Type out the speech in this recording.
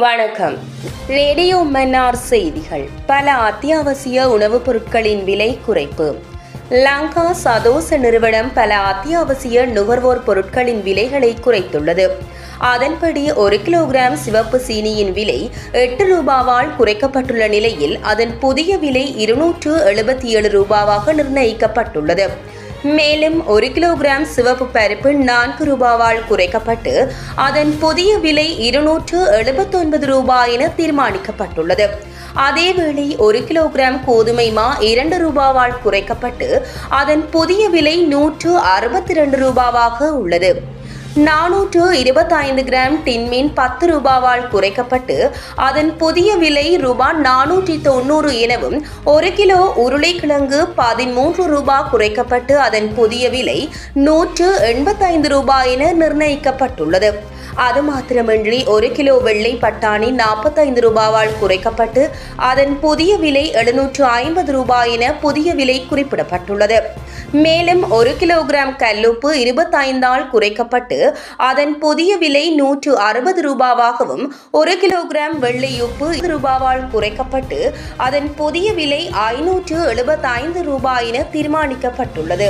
வணக்கம். ரேடியோ மன்னார் செய்திகள். பல அத்தியாவசிய உணவுப் பொருட்களின் விலை குறைப்பு. லங்கா சதோச நிறுவனம் பல அத்தியாவசிய நுகர்வோர் பொருட்களின் விலைகளை குறைத்துள்ளது. அதன்படி 1 கிலோகிராம் சிவப்பு சீனியின் விலை 8 ரூபாவால் குறைக்கப்பட்டுள்ள நிலையில் அதன் புதிய விலை 277 ரூபாவாக நிர்ணயிக்கப்பட்டுள்ளது. மேலும் 1 கிலோகிராம் சிவப்பு பருப்பு 4 ரூபாவால் குறைக்கப்பட்டு அதன் புதிய விலை 279 ரூபாய் என தீர்மானிக்கப்பட்டுள்ளது. அதேவேளை 1 கிலோகிராம் கோதுமை மா 2 ரூபாவால் குறைக்கப்பட்டு அதன் புதிய விலை 162 ரூபாவாக உள்ளது. 425 கிராம் டின்மீன் 10 ரூபாவால் குறைக்கப்பட்டு அதன் புதிய விலை ரூபாய் 490 எனவும் 1 கிலோ உருளைக்கிழங்கு 13 ரூபாய் குறைக்கப்பட்டு அதன் புதிய விலை 185 ரூபாய் என நிர்ணயிக்கப்பட்டுள்ளது. அது மாத்திரமின்றி 1 கிலோ வெள்ளை பட்டாணி 45 ரூபாவால் குறைக்கப்பட்டு அதன் புதிய விலை 750 ரூபாய் என புதிய விலை குறிப்பிடப்பட்டுள்ளது. மேலும் 1 கிலோகிராம் கல்லுப்பு 25ஆல் குறைக்கப்பட்டு அதன் புதிய விலை 160 ரூபாவாகவும் 1 கிலோகிராம் வெள்ளையுப்பு ரூபாவால் குறைக்கப்பட்டு அதன் புதிய விலை 575 ரூபாய் என தீர்மானிக்கப்பட்டுள்ளது.